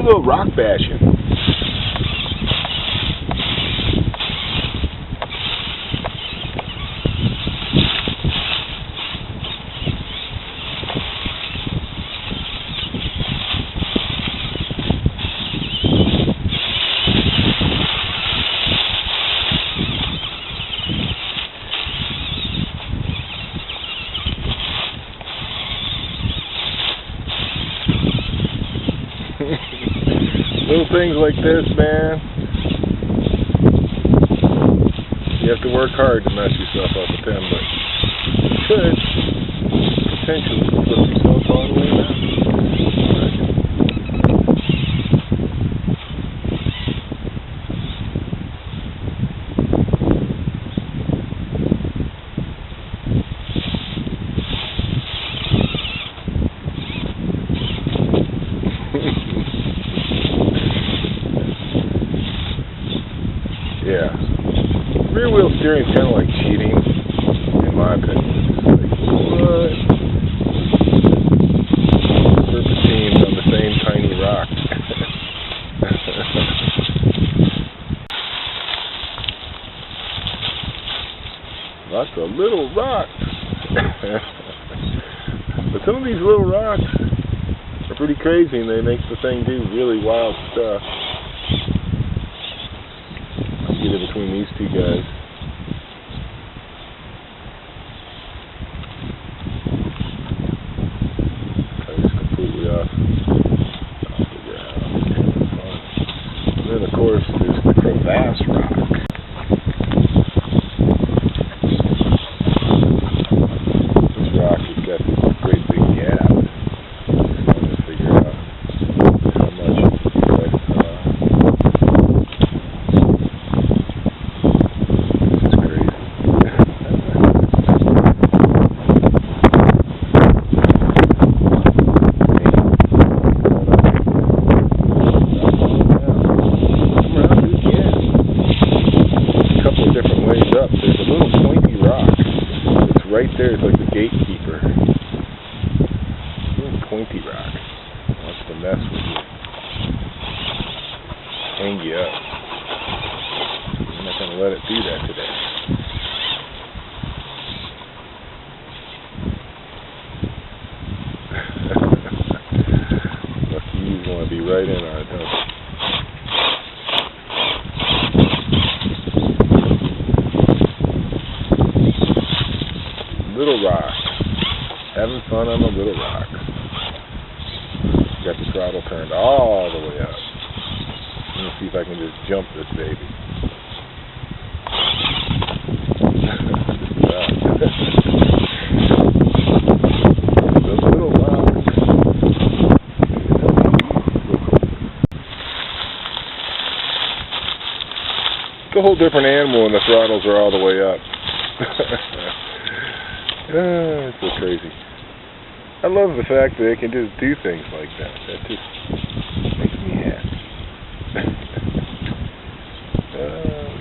a little rock bashing. Little things like this, man. You have to work hard to mess yourself up with them, but you could potentially flip yourself all the way down. Yeah. Rear wheel steering is kind of like cheating, in my opinion. It's like, what? Serpentines on the same tiny rock. Lots of little rocks. But some of these little rocks are pretty crazy and they make the thing do really wild stuff. Get it between these two guys. Cut this completely off. I'll figure out how to get this on. And then of course there's the crevasse rock. This rock has got this great big gap. Just trying to figure out how much up. There's a little pointy rock. It's right there. It's like the gatekeeper. A little pointy rock. Wants to mess with you. Hang you up. I'm not going to let it do that today. Lucky you want to be right in on it, don't you? Little rock. Having fun on the little rock. Got the throttle turned all the way up. Let me see if I can just jump this baby. Those little rocks. It's a whole different animal when the throttles are all the way up. It's so crazy. I love the fact that they can just do things like that. That just makes me happy. Look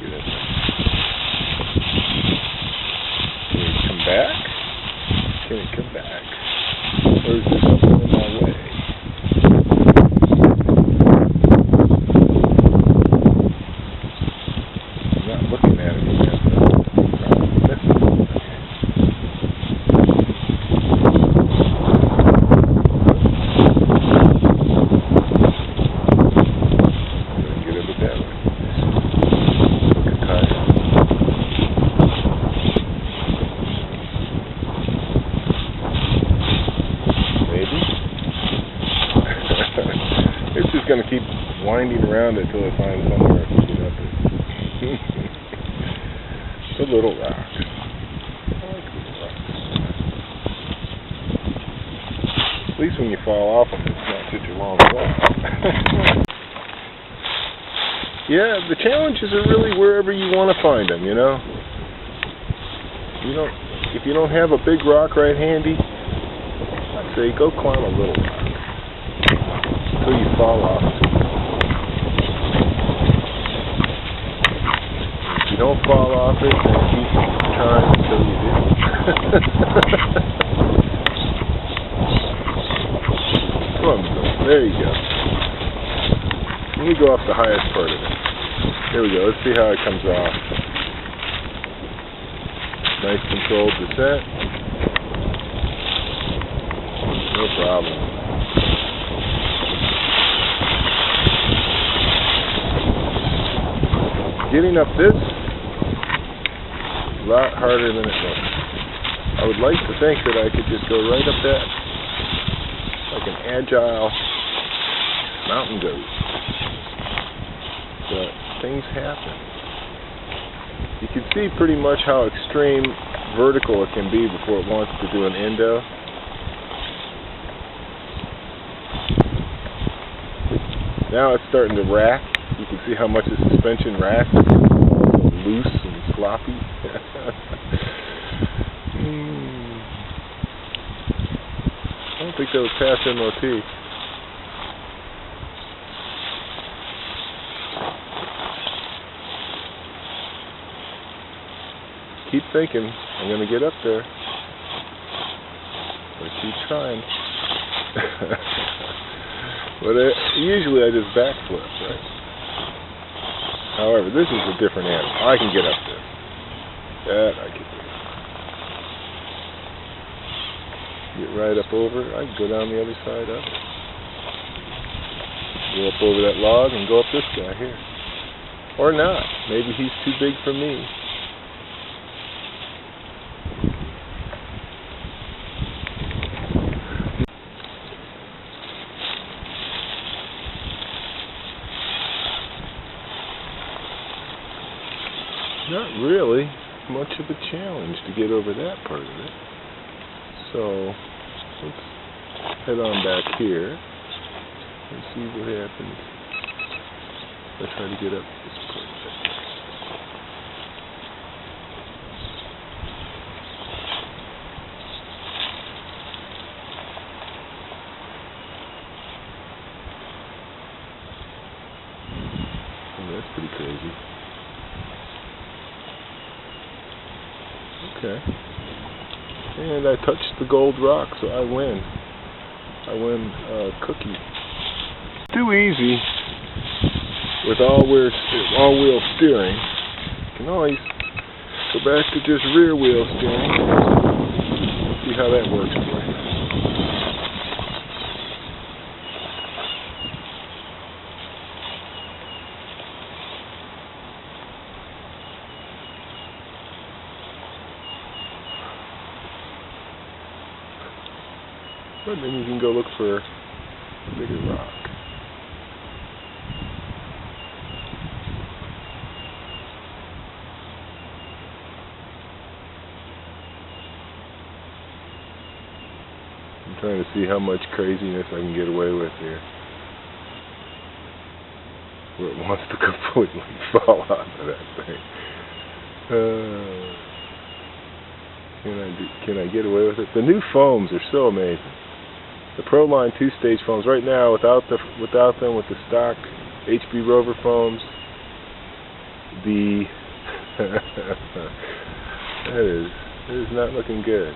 at this. Can it come back? Can it come back? Or is there something in my way? I'm not looking at it yet. It's just going to keep winding around until it finds somewhere to get up it. The little rock. I like little rocks. At least when you fall off them, it's not such a long fall. Yeah, the challenges are really wherever you want to find them, you know? If you don't have a big rock right handy, I'd say go climb a little rock. Until you fall off. If you don't fall off it, then keep trying until you do. Come on, there you go. Let me go off the highest part of it. Here we go. Let's see how it comes off. Nice controlled descent. No problem. Getting up this a lot harder than it looks. I would like to think that I could just go right up that like an agile mountain goat. But things happen. You can see pretty much how extreme vertical it can be before it wants to do an endo. Now it's starting to rack. You can see how much the suspension racks. It's loose and sloppy. I don't think that was past MOT. Keep thinking, I'm going to get up there. But keep trying. But usually I just backflip, right? However, this is a different animal. I can get up there. That I can do. Get right up over. I can go down the other side of it. Go up over that log and go up this guy here. Or not. Maybe he's too big for me. Not really much of a challenge to get over that part of it. So let's head on back here and see what happens. Let's try to get up this part of it. Oh, that's pretty crazy. Okay. And I touched the gold rock, so I win. I win cookie. Too easy with all-wheel steering. You can always go back to just rear-wheel steering. See how that works for you. But then you can go look for a bigger rock. I'm trying to see how much craziness I can get away with here. Where it wants to completely fall out of that thing. Can I get away with it? The new foams are so amazing. The Proline 2-stage foams right now, without them, with the stock HB Rover foams, that is not looking good.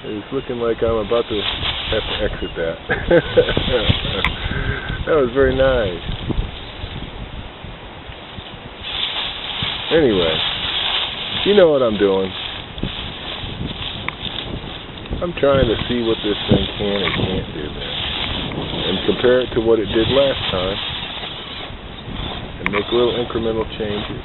It's looking like I'm about to have to exit that. That was very nice. Anyway, you know what I'm doing. I'm trying to see what this thing can and can't do now, and compare it to what it did last time, and make little incremental changes.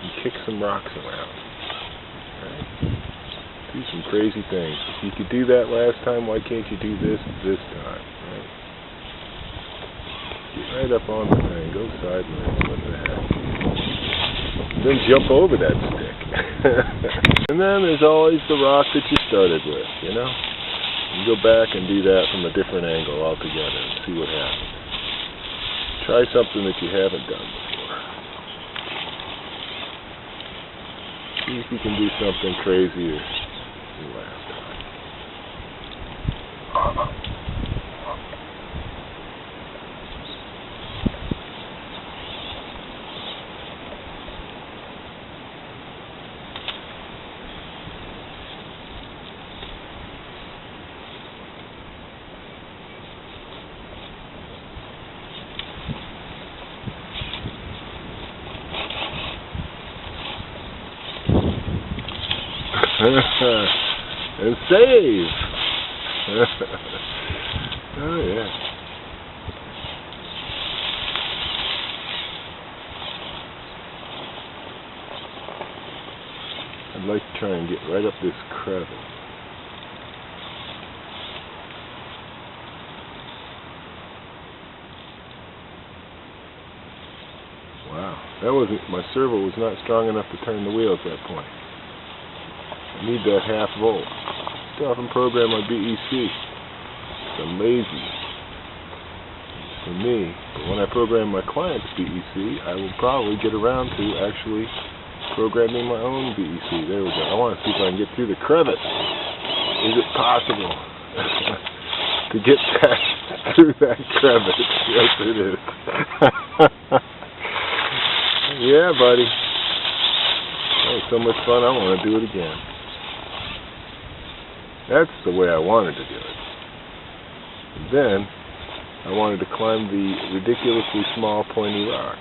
And kick some rocks around. Right? Do some crazy things. If you could do that last time, why can't you do this time? Right? Get right up on the thing, go sideways, what the heck. Then jump over that stick. And then there's always the rock that you started with, you know? You go back and do that from a different angle altogether and see what happens. Try something that you haven't done before. See if you can do something crazier than last time. And save. Oh yeah. I'd like to try and get right up this crevice. Wow, that wasn't, my servo was not strong enough to turn the wheel at that point. I need that half volt. Still haven't programmed my BEC. I'm lazy for me. But when I program my client's BEC, I will probably get around to actually programming my own BEC. There we go. I want to see if I can get through the crevice. Is it possible to get through that crevice? Yes, it is. Yeah, buddy. That was so much fun, I want to do it again. That's the way I wanted to do it. And then, I wanted to climb the ridiculously small pointy rock.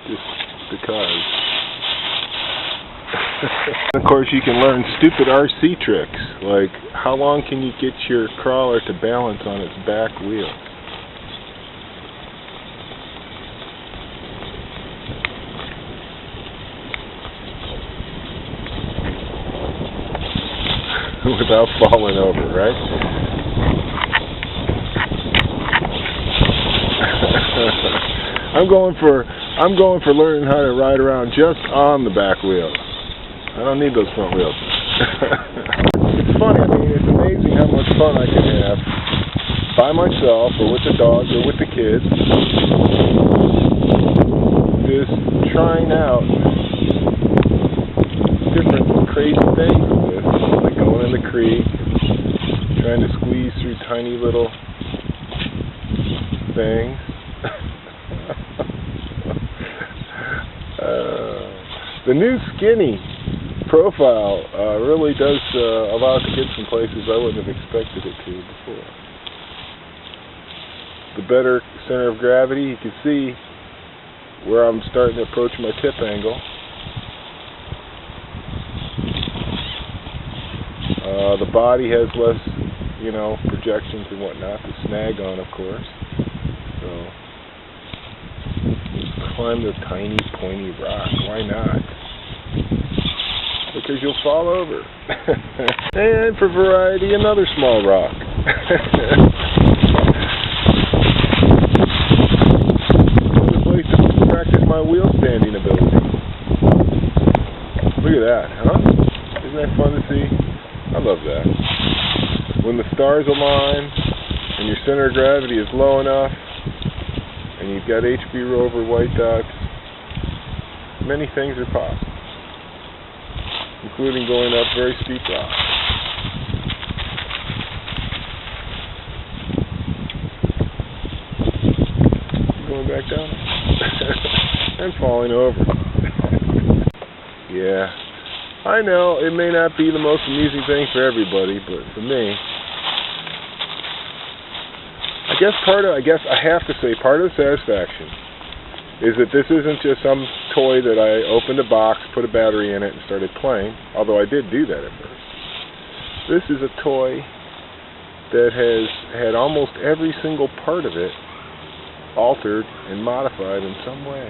Just because. Of course, you can learn stupid RC tricks, like how long can you get your crawler to balance on its back wheel? Without falling over, right? I'm going for learning how to ride around just on the back wheels. I don't need those front wheels. It's funny, I mean, it's amazing how much fun I can have by myself or with the dogs or with the kids. Just trying out different crazy things with this. Like going in the creek, trying to squeeze through tiny little things. The new skinny profile really does allow it to get some places I wouldn't have expected it to before. The better center of gravity, you can see where I'm starting to approach my tip angle. The body has less, projections and whatnot to snag on, of course. So, let's climb the tiny, pointy rock. Why not? Because you'll fall over. And for variety, another small rock. Another place to practice my wheel standing ability. Look at that, huh? Isn't that fun to see? I love that. When the stars align and your center of gravity is low enough and you've got HB rover white dots, many things are possible, including going up very steep rocks. Going back down and falling over. Yeah. I know it may not be the most amusing thing for everybody, but for me, I have to say part of the satisfaction is that this isn't just some toy that I opened a box, put a battery in it, and started playing, although I did do that at first. This is a toy that has had almost every single part of it altered and modified in some way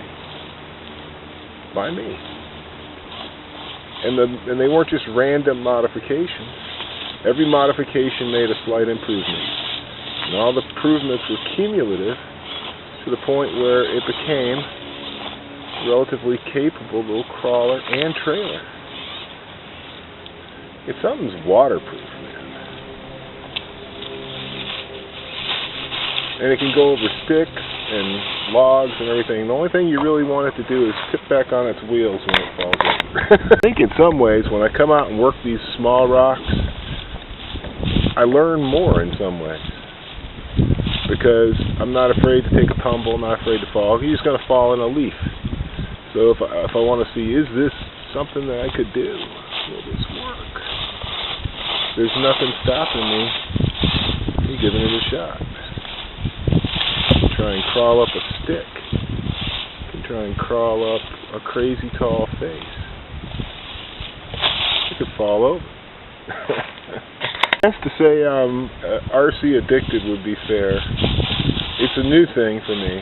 by me. And they weren't just random modifications. Every modification made a slight improvement. And all the improvements were cumulative to the point where it became a relatively capable little crawler and trailer. It's something's waterproof, man. And it can go over sticks and logs and everything. The only thing you really want it to do is tip back on its wheels when it falls over. I think in some ways, when I come out and work these small rocks, I learn more in some ways. Because I'm not afraid to take a tumble, not afraid to fall. You're just going to fall in a leaf. So if I want to see, is this something that I could do? Will this work? There's nothing stopping me from giving it a shot. Try and crawl up a stick. You can try and crawl up a crazy tall face. could fall over. That's to say RC addicted would be fair. It's a new thing for me.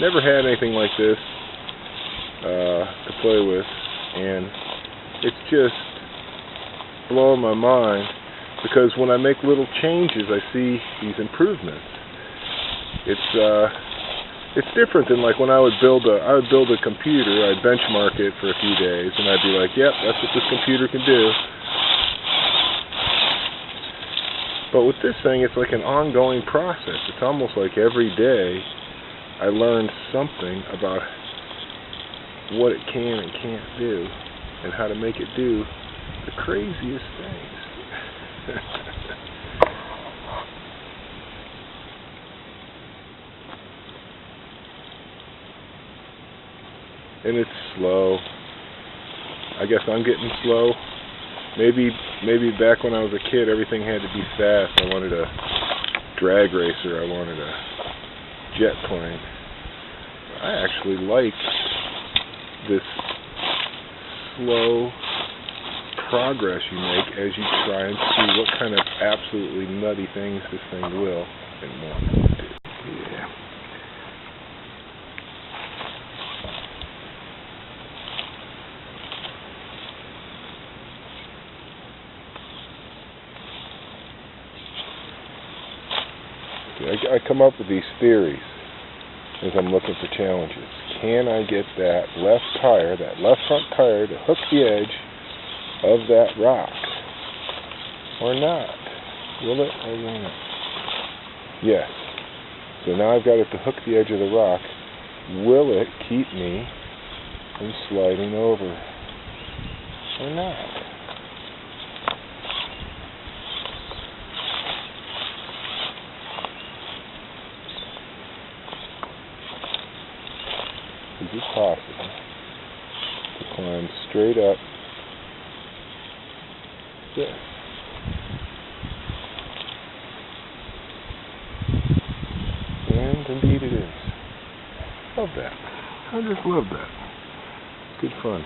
Never had anything like this to play with, and it's just blowing my mind because when I make little changes I see these improvements. It's different than like when I would build a computer. I'd benchmark it for a few days and I'd be like, yep, that's what this computer can do. But with this thing, it's like an ongoing process. It's almost like every day I learn something about what it can and can't do and how to make it do the craziest things. And it's slow. I guess I'm getting slow. Maybe back when I was a kid, everything had to be fast. I wanted a drag racer. I wanted a jet plane. I actually like this slow progress you make as you try and see what kind of absolutely nutty things this thing will and won't do. Yeah. I come up with these theories as I'm looking for challenges. Can I get that left tire, that left front tire, to hook the edge of that rock? Or not? Will it or will it not? Yes. So now I've got it to hook the edge of the rock. Will it keep me from sliding over? Or not? Is it possible to climb straight up this? And indeed it is. Love that. I just love that. Good fun.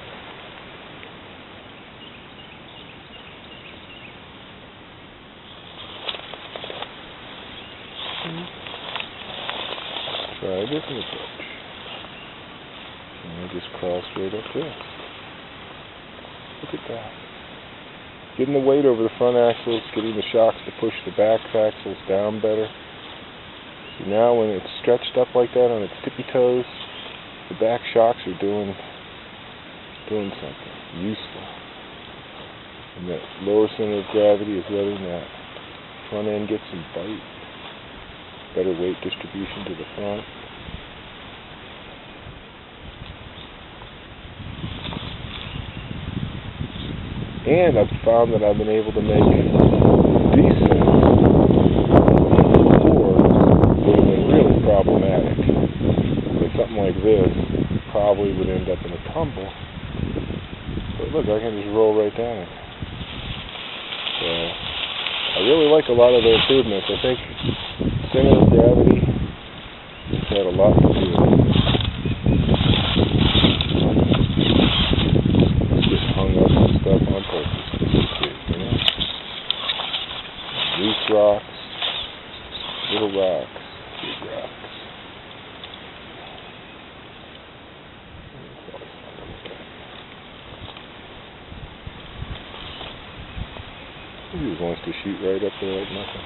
Try a different approach. And I just crawl straight up this. Look at that. Getting the weight over the front axles, getting the shocks to push the back axles down better. So now when it's stretched up like that on its tippy toes, the back shocks are doing something useful. And that lower center of gravity is letting that front end get some bite. Better weight distribution to the front. And I've found that I've been able to make descents before that have been really problematic. With something like this, probably would end up in a tumble. But look, I can just roll right down it. So, I really like a lot of the improvements. I think center of gravity has had a lot to do with it. Hung up and stuff on purpose to be cute, you know? Loose rocks, little rocks, big rocks. He just wants to shoot right up there like nothing.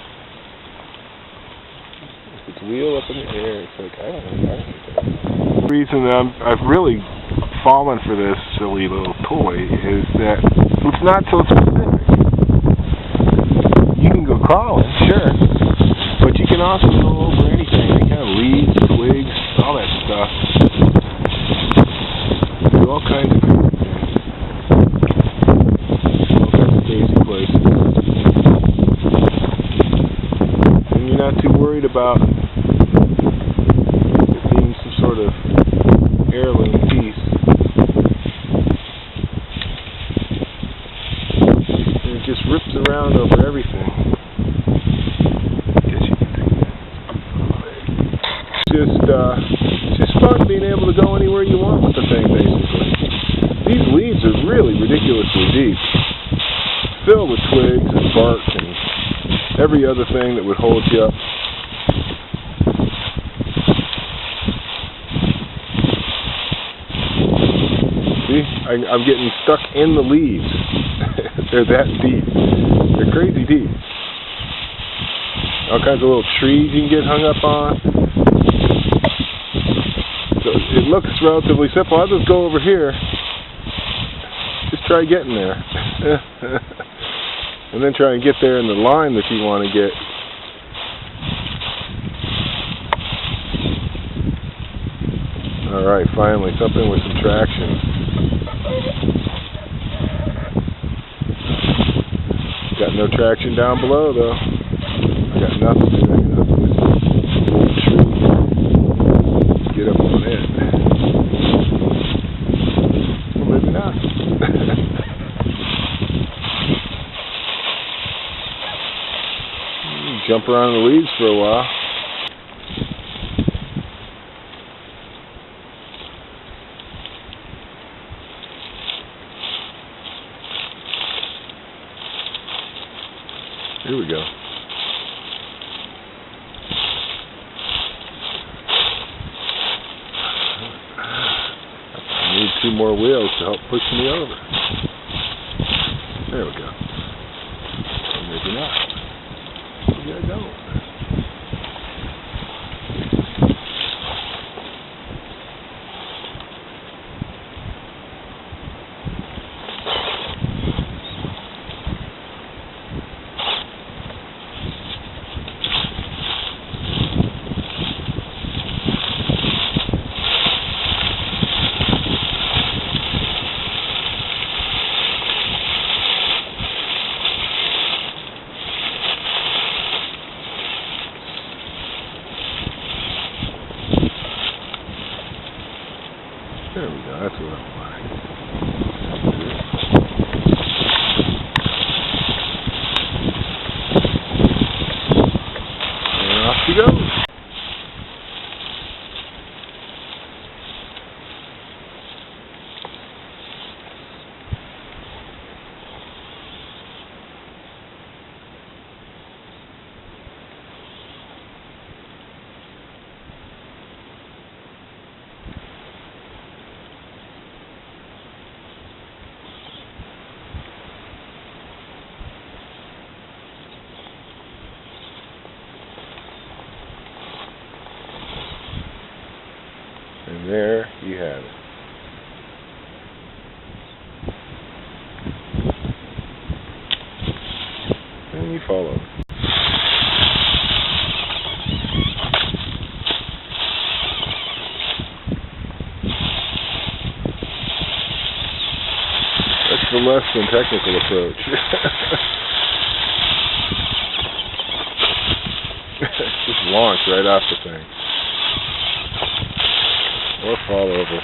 If it's wheel up in the air, it's like, I don't know. The reason I've really fallen for this silly little toy is that it's not so specific. You can go crawling, sure, but you can also go over anything, any kind of leaves, twigs, all that stuff. Do all kinds of cool things. All kinds of crazy places. And you're not too worried about it being some sort of heirloom piece. Just rips around over everything. Guess you can do that. It's just fun being able to go anywhere you want with the thing, basically. These leaves are really ridiculously deep. filled with twigs and bark and every other thing that would hold you up. See, I'm getting stuck in the leaves. They're that deep. They're crazy deep. All kinds of little trees you can get hung up on. So it looks relatively simple. I'll just go over here. Just try getting there. And then try and get there in the line that you want to get. Alright, finally, something with some traction. Got no traction down below, though. I got nothing sticking up with this old tree. Get up on it. Well, maybe not. Jump around in the leaves for a while. Here we go. I need 2 more wheels to help push me over. There we go. Or maybe not. Maybe I don't. There we go, that's what I'm like. And off she goes. And there you have it. And you fall over. That's the less than technical approach. Just launch right off the thing. Or fall over.